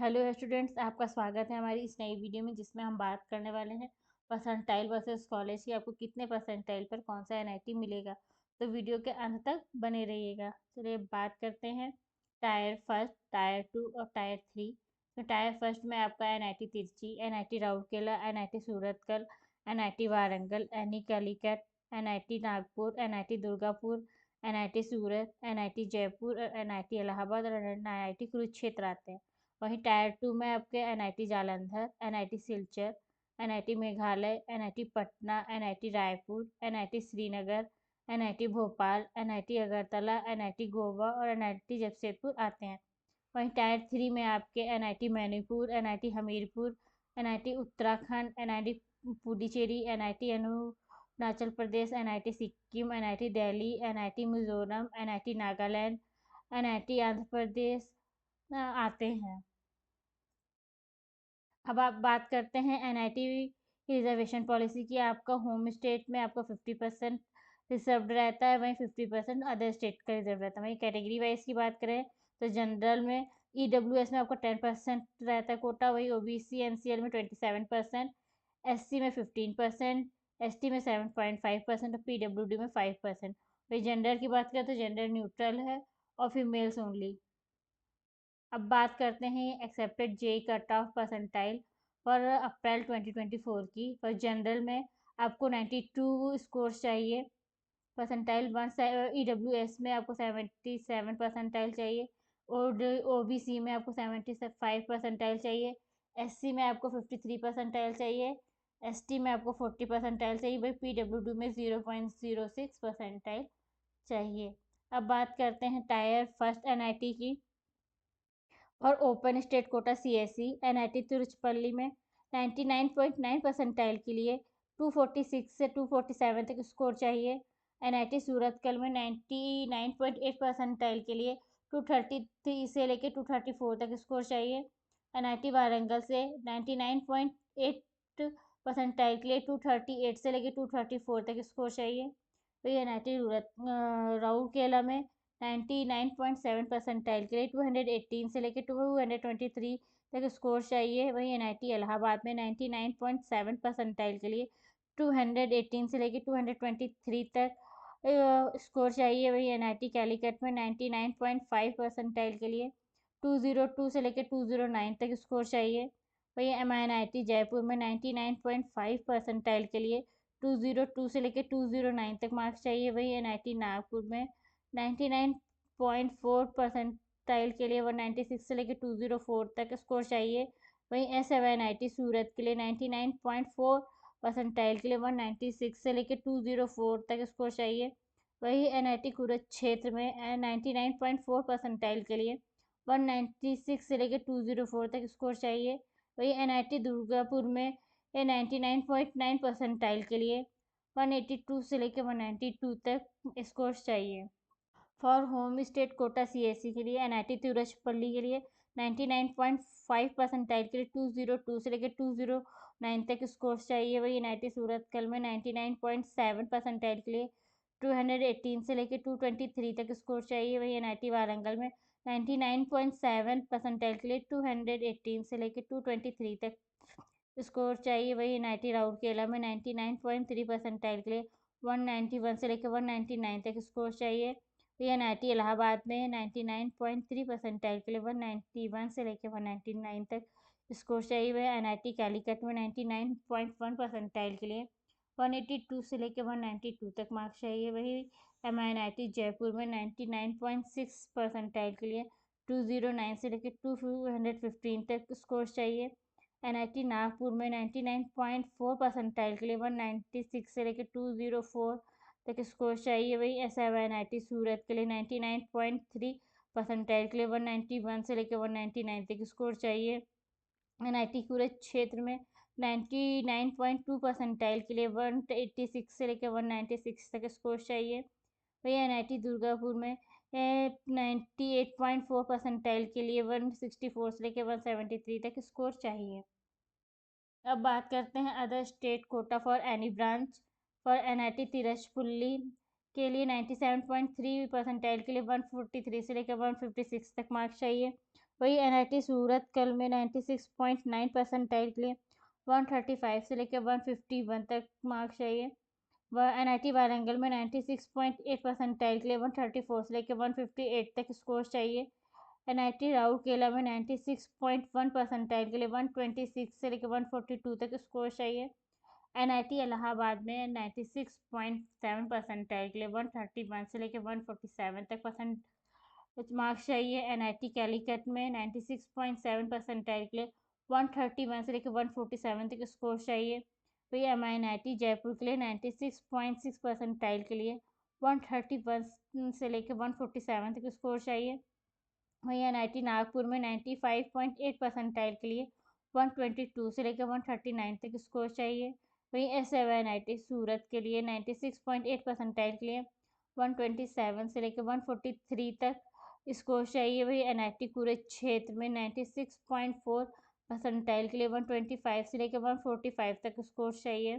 Hello students, आपका स्वागत है हमारी इस नई वीडियो में जिसमें हम बात करने वाले हैं परसेंटाइल वर्सेस कॉलेज की। आपको कितने परसेंटाइल पर कौन सा एनआईटी मिलेगा, तो वीडियो के अंत तक बने रहिएगा। चलिए बात करते हैं टायर फर्स्ट, टायर टू और टायर थ्री। तो टायर फर्स्ट में आपका NIT Trichy, NIT Rourkela, NIT Surathkal, NIT Warangal, NIT Calicut, NIT Nagpur, NIT Durgapur, NIT Surat, NIT Jaipur और एनआईटी इलाहाबाद और एनआईटी कुरुक्षेत्र आते हैं। वहीं टायर टू में आपके NIT Jalandhar, NIT Silchar, NIT Meghalaya, NIT Patna, NIT Raipur, NIT Srinagar, NIT Bhopal, NIT Agartala, NIT Goa और एनआईटी जमशेदपुर आते हैं। वहीं टायर थ्री में आपके NIT Manipur, NIT Hamirpur, NIT Uttarakhand, NIT Puducherry, NIT Arunachal Pradesh, NIT Sikkim, NIT Delhi, NIT Mizoram, NIT Nagaland, NIT Andhra Pradesh आते हैं। अब आप बात करते हैं एनआईटी रिजर्वेशन पॉलिसी की। आपका होम स्टेट में आपका 50% रिजर्व रहता है, वहीं 50% अदर स्टेट का रिजर्व रहता है। वहीं कैटेगरी वाइज की बात करें तो जनरल में ईडब्ल्यूएस में आपका 10% रहता है कोटा, वहीं ओबीसी एनसीएल में 27%, एससी में 15%, एसटी में 7.5% और पीडब्ल्यूडी में 5%। वही जेंडर की बात करें तो जेंडर न्यूट्रल है और फीमेल्स ओनली। अब बात करते हैं accepted JEE cut off percentile for April 2024 की। फॉर जनरल में आपको 92 स्कोर चाहिए परसेंटाइल, वन ईडब्ल्यूएस में आपको 77 परसेंटाइल चाहिए, और ओबीसी में आपको 75 परसेंटाइल चाहिए, एससी में आपको 53 परसेंटाइल चाहिए, एसटी में आपको 40 परसेंटाइल चाहिए, भाई पीडब्ल्यूडी में 0.06 परसेंटाइल चाहिए। अब बात करते हैं टायर फर्स्ट एनआईटी की। और open state quota CSC NIT Tiruchirappalli में 99.9 परसेंटाइल के लिए 246 से 247 तक स्कोर चाहिए। एनआईटी सूरतकल में 99.8 परसेंटाइल के लिए 233 से लेकर 234 तक स्कोर चाहिए। एनआईटी वारंगल से 99.8 परसेंटाइल के लिए 238 से लेकर 234 तक स्कोर चाहिए। वही एनआईटी राउरकेला में 99.7 परसेंटाइल के लिए 218 से लेकर 223 तक स्कोर चाहिए। वहीं एनआईटी इलाहाबाद में 99.7 परसेंटाइल के लिए 218 से लेकर 223 तक स्कोर चाहिए। वहीं एनआईटी कैलिकट में 99.5 परसेंटाइल के लिए 202 से लेकर 209 तक स्कोर चाहिए। वहीं एमआईएनआईटी जयपुर में 99.5 परसेंटाइल के लिए 202 से लेकर 209 तक मार्क्स चाहिए। वहीं एनआईटी नागपुर में 99.4 परसेंटाइल के लिए 196 से लेकर 204 तक स्कोर चाहिए। वहीं एसएनआईटी सूरत के लिए 99.4 परसेंटाइल के लिए 196 से लेकर 204 तक स्कोर चाहिए। वही एनआईटी कुरुक्षेत्र में 99.4 परसेंटाइल के लिए 196 से लेकर 204 तक स्कोर चाहिए। वही एनआईटी दुर्गापुर में 99.9 परसेंटाइल के लिए 182 से लेकर 192 तक स्कोर चाहिए। For home state quota CSC के लिए एनआईटी तिरुचिपल्ली के लिए 99.5 परसेंटाइल के लिए 202 से लेकर 209 तक स्कोर चाहिए। वही एनआईटी सूरतकल में 99.7 परसेंटाइल के लिए 218 से लेकर 223 तक स्कोर चाहिए। वही एनआईटी वारंगल में 99.7 परसेंटाइल के लिए 218 से लेकर 223 तक स्कोर चाहिए। वही एनआईटी राउरकेला में 99.3 परसेंटाइल के लिए 191 से लेकर 199 तक स्कोर चाहिए। एनआईटी इलाहाबाद में 99.3 परसेंटाइल के लिए 191 से लेकर 199 तक स्कोर चाहिए। वह एनआईटी कैलिकट में 99.1 परसेंटाइल के लिए 182 से लेकर 192 तक मार्क्स चाहिए। वही एमआईएनआईटी जयपुर में 99.6 परसेंटाइल के लिए 209 से लेकर 215 तक स्कोर चाहिए। एनआईटी नागपुर में 99.4 परसेंटाइल के लिए 196 से लेकर 204 तक स्कोर चाहिए। वही एसएनआईटी सूरत के लिए 99.3 परसेंटाइल के लिए 191 से लेकर 199 तक स्कोर चाहिए। एनआईटी कुरुक्षेत्र में 99.2 परसेंटाइल के लिए 186 से लेकर 196 तक स्कोर चाहिए। वही एनआईटी दुर्गापुर में 98.4 परसेंटाइल के लिए 164 से लेकर 173 तक स्कोर चाहिए। अब बात करते हैं other state quota for any branch. For NIT Tiruchirappalli के लिए 97.3 परसेंटाइल के लिए 143 से लेकर 156 तक मार्क्स चाहिए। वही NIT सूरत कल में 96.9 परसेंटाइल के लिए 135 से लेकर 151 तक मार्क्स चाहिए। वह NIT वारंगल में 96.8 परसेंटाइल के लिए 134 से लेकर 158 तक स्कोर चाहिए। NIT राउरकेला में 96.1 परसेंटाइल के लिए 126 से लेकर 142 तक स्कोर चाहिए। NIT इलाहाबाद में 96.7 परसेंटाइल के लिए 131 से लेकर 147 तक मार्क्स चाहिए। NIT कैलीकट में 96.7 परसेंटाइल के लिए 131 से लेकर 147 तक स्कोर चाहिए। वही MINIT जयपुर के लिए 96.6 परसेंटाइल के लिए 131 से लेकर 147 तक स्कोर चाहिए। वही NIT नागपुर में 95.8 परसेंटाइल के लिए 122 से लेकर 139 तक स्कोर चाहिए। वहीं SMNIT सूरत के लिए 96.8 परसेंटाइल के लिए 127 से लेकर 143 तक स्कोर चाहिए। वही NIT कुरुक्षेत्र में 96.4 परसेंटाइल के लिए 125 से लेकर 145 तक स्कोर चाहिए।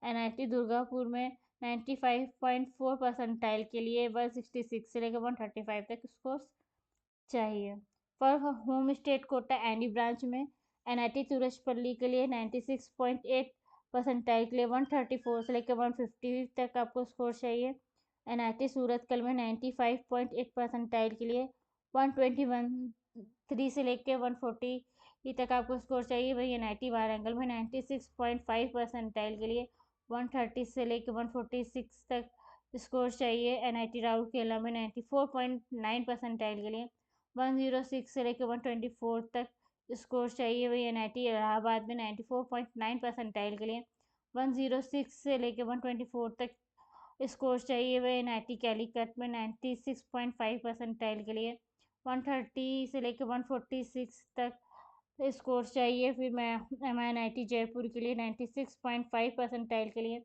NIT दुर्गापुर में 95.4 परसेंटाइल के लिए 166 से लेकर 135 तक स्कोर चाहिए। For home state quota any branch में NIT तुरजपल्ली के लिए 96.8 परसेंटाइल के लिए 134 से लेकर 150 तक आपको स्कोर चाहिए। NIT सूरत कल में 95.8 परसेंटाइल के लिए 121 से लेकर 140 तक आपको स्कोर चाहिए। वही NIT वारंगल में 96.5 परसेंटाइल के लिए 130 से लेकर 146 तक स्कोर चाहिए। NIT राउरकेला में 94.9 परसेंटाइल के लिए 106 से लेकर 124 तक स्कोर चाहिए। वही NIT इलाहाबाद में 94.9 परसेंटाइल के लिए 106 से लेकर 124 तक स्कोर चाहिए। वही NIT कैलीकट में 96.5 परसेंटाइल के लिए 130 से लेकर 146 तक स्कोर चाहिए। फिर मैं MINIT जयपुर के लिए 96.5 परसेंटाइल के लिए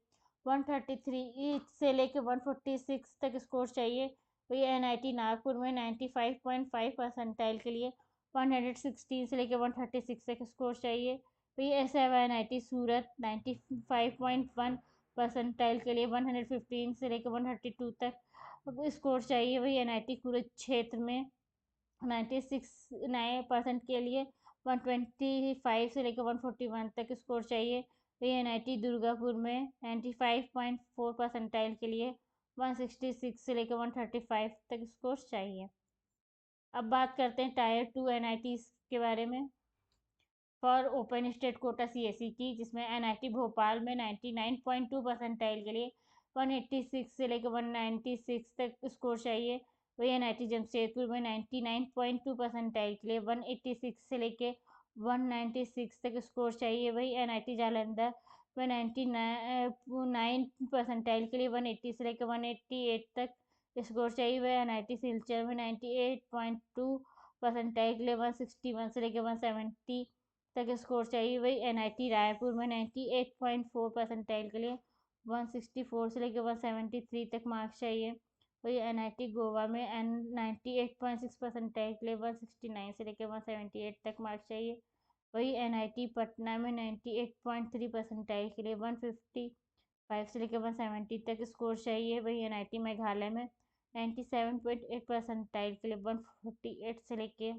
133 से लेकर 146 तक स्कोर चाहिए। वही NIT नागपुर में 95.5 परसेंटाइल के लिए 116 से लेकर 136 तक स्कोर चाहिए। वही SMNIT सूरत 95.1 परसेंटाइल के लिए 115 से लेकर 132 तक स्कोर चाहिए। वही NIT कुरुक्षेत्र में 96 के लिए 125 से लेकर 141 तक स्कोर चाहिए। वही NIT दुर्गापुर में 95.4 परसेंटाइल के लिए 166 से लेकर 135 तक स्कोर चाहिए। अब बात करते हैं टायर 2 NITs के बारे में। For open state Kota CSE की, जिसमें NIT भोपाल में 99.2 परसेंटाइल के लिए 186 से लेकर 196 तक स्कोर चाहिए। वही NIT जमशेदपुर में 99.2 परसेंटाइल के लिए 186 से लेकर 196 तक स्कोर चाहिए। वही NIT जालंधर में 99 परसेंटाइल के लिए 180 से लेकर 188 तक स्कोर चाहिए। वह NIT सिलचर में 98.2 परसेंटाइल के लिए 161 से लेकर 170 तक स्कोर चाहिए। वही NIT रायपुर में 98.4 परसेंटाइल के लिए 164 से लेकर 173 तक मार्क्स चाहिए। वही NIT गोवा में 98.6 परसेंटाइल के लिए 169 से लेकर 178 तक मार्क्स चाहिए। वही NIT पटना में 98.3 परसेंटाइल के लिए 155 से लेकर 170 तक स्कोर चाहिए। वही NIT मेघालय में 97.8 परसेंटाइल के लिए 148 से लेकर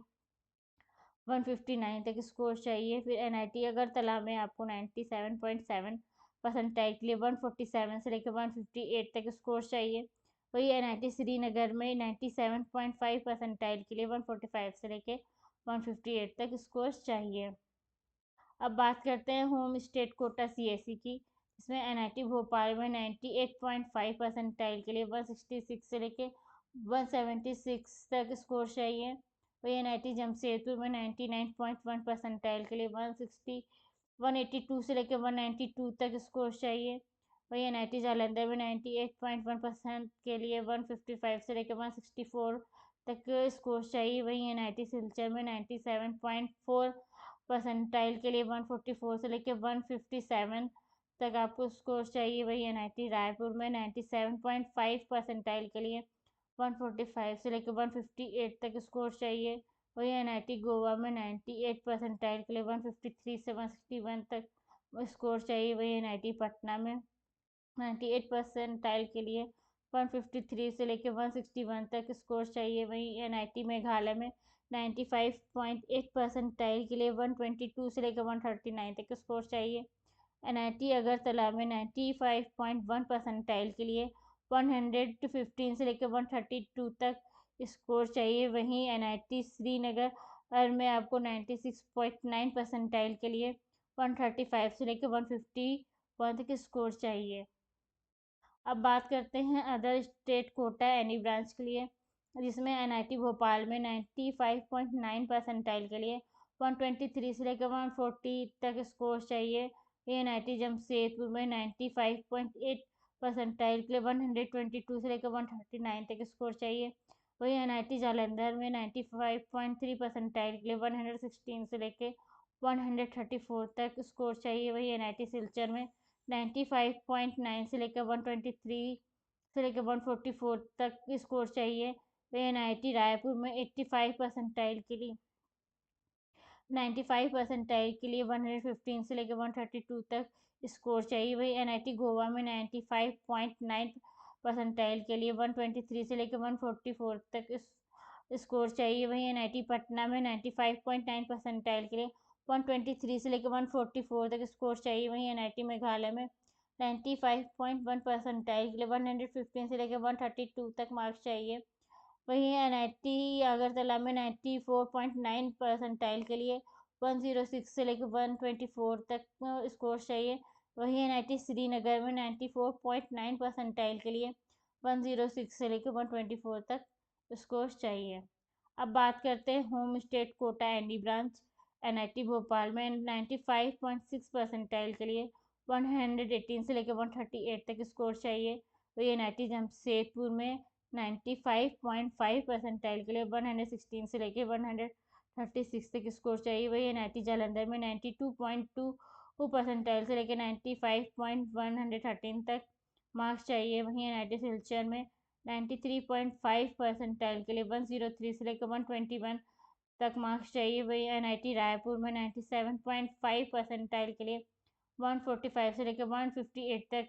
159 तक स्कोर चाहिए। फिर NIT अगरतला में आपको 97.7 परसेंटाइल के लिए 147 से लेकर 158 तक स्कोर चाहिए। वही NIT श्रीनगर में 97.5 परसेंटाइल के लिए 145 से लेकर 158 तक स्कोर चाहिए। अब बात करते हैं होम स्टेट कोटा CSE की, इसमें NIT भोपाल में 98.5 परसेंटाइल के लिए 166 से लेकर 176 तक स्कोर चाहिए। वही NIT जमशेदपुर में 99.1 परसेंटाइल के लिए 182 से लेकर 192 तक स्कोर चाहिए। वही NIT जालंधर में 98.1% के लिए 155 से लेकर 164 तक स्कोर चाहिए। वही NIT सिलचर में 97.4 परसेंटाइल के लिए 144 से लेकर 157 तक आपको स्कोर चाहिए। वही NIT रायपुर में 97.5 परसेंटाइल के लिए 145 से लेकर 158 तक स्कोर चाहिए। वही NIT गोवा में 98 परसेंटाइल के लिए 153 से 161 तक स्कोर चाहिए। वही NIT पटना में 98 परसेंटाइल के लिए 153 से लेकर 161 तक स्कोर चाहिए। वहीं NIT मेघालय में 95.8 परसेंटाइल के लिए 122 से लेकर 139 तक स्कोर चाहिए। NIT अगरतला में 95.1 परसेंटाइल के लिए 115 से लेकर 132 तक स्कोर चाहिए। वहीं NIT श्रीनगर में आपको 96.9 परसेंटाइल के लिए 135 से लेकर 151 तक स्कोर चाहिए। अब बात करते हैं other state Kota any branch के लिए, जिसमें NIT भोपाल में 95.9 परसेंटाइल के लिए 123 से लेकर 140 तक स्कोर चाहिए। NIT जमशेदपुर में 95.8 परसेंटाइल के लिए 122 से लेकर 139 तक स्कोर चाहिए। वही NIT जालंधर में 95.3 परसेंटाइल के लिए 116 से लेकर 134 तक स्कोर चाहिए। वही NIT सिलचर में 95.9 से लेकर 123 से लेकर 144 तक स्कोर चाहिए। वही NIT रायपुर में 85 परसेंटाइल के लिए 95 परसेंटाइल के लिए 115 से लेकर 132 तक स्कोर चाहिए। वही NIT गोवा में 95.9 परसेंटाइल के लिए 123 से लेकर 144 तक स्कोर चाहिए। वही NIT पटना में 95.9 परसेंटाइल के लिए 123 से लेकर 144 तक स्कोर चाहिए। वहीं NIT मेघालय में 95.1 परसेंटाइल के लिए 115 से लेकर 132 तक मार्क्स चाहिए। वहीं NIT अगरतला में 94.9 परसेंटाइल के लिए 106 से लेकर 124 तक स्कोर चाहिए। वहीं NIT श्रीनगर में 94.9 परसेंटाइल के लिए 106 से लेकर 124 तक स्कोर चाहिए। अब बात करते हैं home state quota any branch NIT Bhopal में 95.6 परसेंटाइल के लिए 118 से लेकर 138 तक स्कोर चाहिए। वही NIT जमशेदपुर में 95.5 परसेंटाइल के लिए 116 से लेकर 136 तक स्कोर चाहिए। वही NIT जालंधर में 92.2 परसेंटाइल से लेकर 95.113 तक मार्क्स चाहिए। वहीं NIT सिलचर में 93.5 परसेंटाइल के लिए 103 से लेकर 121 तक मार्क्स चाहिए। वही NIT रायपुर में 97.5 परसेंटाइल के लिए 145 से लेकर 158 तक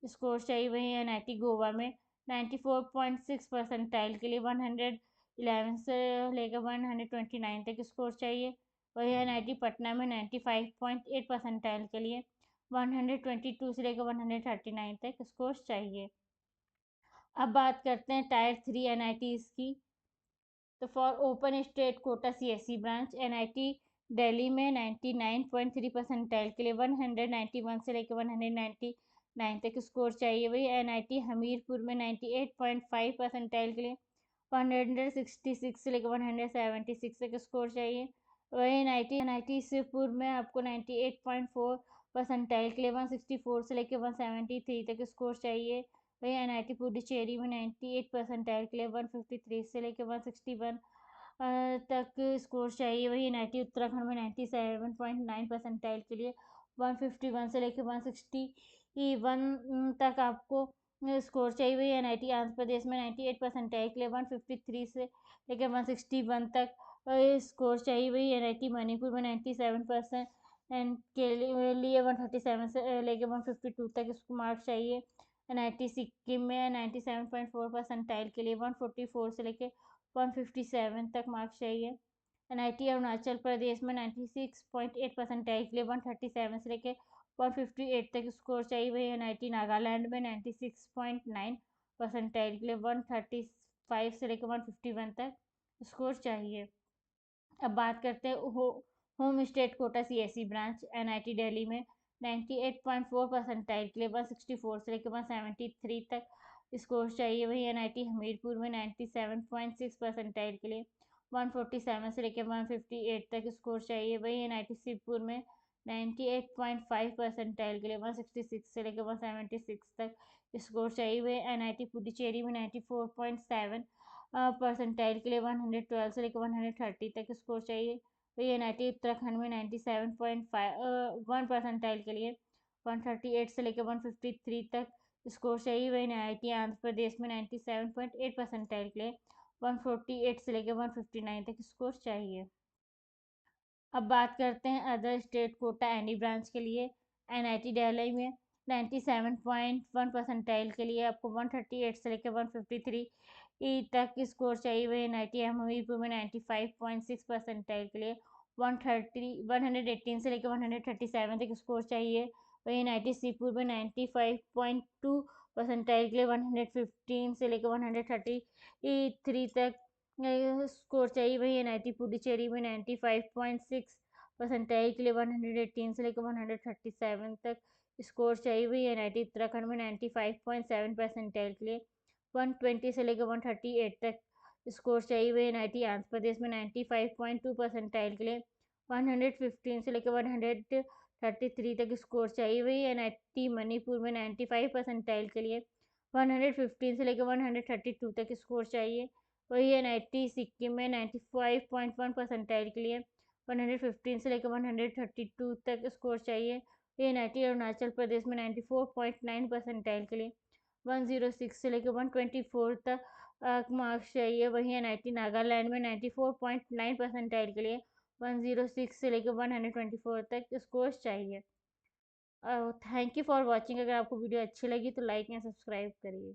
स्कोर चाहिए। वहीं NIT गोवा में 94.6 परसेंटाइल के लिए 111 से लेकर 129 तक स्कोर चाहिए। वही NIT पटना में 95.8 परसेंटाइल के लिए 122 से लेकर 139 तक स्कोर चाहिए। अब बात करते हैं टायर 3 NITs की। तो for open state Kota CSE branch NIT Delhi में 99.3 परसेंटाइल के लिए 191 से लेकर 199 तक स्कोर चाहिए। वही NIT हमीरपुर में 98.5 परसेंटाइल के लिए 166 से लेकर 176 तक स्कोर चाहिए। वही NIT शिवपुर में आपको 98.4 परसेंटाइल के लिए 164 से लेकर 173 तक स्कोर चाहिए। वही NIT पुडुचेरी में 98 परसेंटाइल के लिए 153 से लेकर 161 तक स्कोर चाहिए। वही NIT उत्तराखंड में 97.9 परसेंटाइल के लिए 151 से लेकर 161 तक आपको स्कोर चाहिए। वही NIT आंध्र प्रदेश में 98 परसेंटाइल के लिए 153 से लेकर 161 तक स्कोर चाहिए। वही NIT मणिपुर में 97% के लिए 137 से लेकर 152 तक इसको मार्क्स चाहिए। NIT सिक्किम में 97.4 परसेंटाइल के लिए 144 से लेकर 157 तक मार्क्स चाहिए। NIT अरुणाचल प्रदेश में 96.8 परसेंटाइल के लिए 137 से लेकर 158 तक स्कोर चाहिए। वही NIT नागालैंड में 96.9 परसेंटाइल के लिए 135 से लेकर 151 तक स्कोर चाहिए। अब बात करते हैं home state quota CSE branch NIT Delhi में 98.4 परसेंटाइल के लिए 164 से लेकर 173 तक स्कोर चाहिए। वही NIT हमीरपुर में 97.6 परसेंटाइल के लिए 147 से लेकर 158 तक स्कोर चाहिए। वही NIT शिवपुर में 98.5 परसेंटाइल के लिए 166 से लेकर 176 तक स्कोर चाहिए। वही NIT पुडुचेरी में 94.7 परसेंटाइल के लिए 112 से लेकर 130 तक स्कोर चाहिए। वही NIT उत्तराखंड में 97.1 परसेंटाइल के लिए 138 से लेकर 153 तक स्कोर चाहिए। वही NIT आंध्र प्रदेश में 97.8 परसेंटाइल के लिए 148 से लेकर 159 तक स्कोर चाहिए। अब बात करते हैं other state Kota any branch के लिए। NIT दिल्ली में 97.1 परसेंटाइल के लिए आपको 138 से लेकर 153 तक स्कोर चाहिए। वही NIT हमीरपुर में 95.6 परसेंटाइल के लिए 118 से लेकर 137 तक स्कोर चाहिए। वही NIT सीपुर में 95.2 परसेंटाइल के लिए 115 से लेकर 133 तक स्कोर चाहिए। वही NIT पुडुचेरी में 95.6 परसेंटाइल के लिए 118 से लेकर 137 तक स्कोर चाहिए। वही NIT उत्तराखंड में 95.7 परसेंटाइल के लिए 120 से लेकर 138 तक स्कोर चाहिए। वही NIT आंध्र प्रदेश में 95.2 परसेंटाइल के लिए 115 से लेकर 133 तक स्कोर चाहिए। वही NIT मणिपुर में 95 परसेंटाइल के लिए 115 से लेकर 132 तक स्कोर चाहिए। वही NIT सिक्किम में 95.1 परसेंटाइल के लिए 115 से लेकर 132 तक स्कोर चाहिए। वही NIT अरुणाचल प्रदेश में 94.9 परसेंटाइल के लिए 106 से लेकर 124 तक मार्क्स चाहिए। वहीं NIT नागालैंड में 94.9 परसेंटाइल के लिए 106 से लेकर 124 तक स्कोर्स चाहिए। Thank you for watching. अगर आपको वीडियो अच्छी लगी तो लाइक एंड सब्सक्राइब करिए।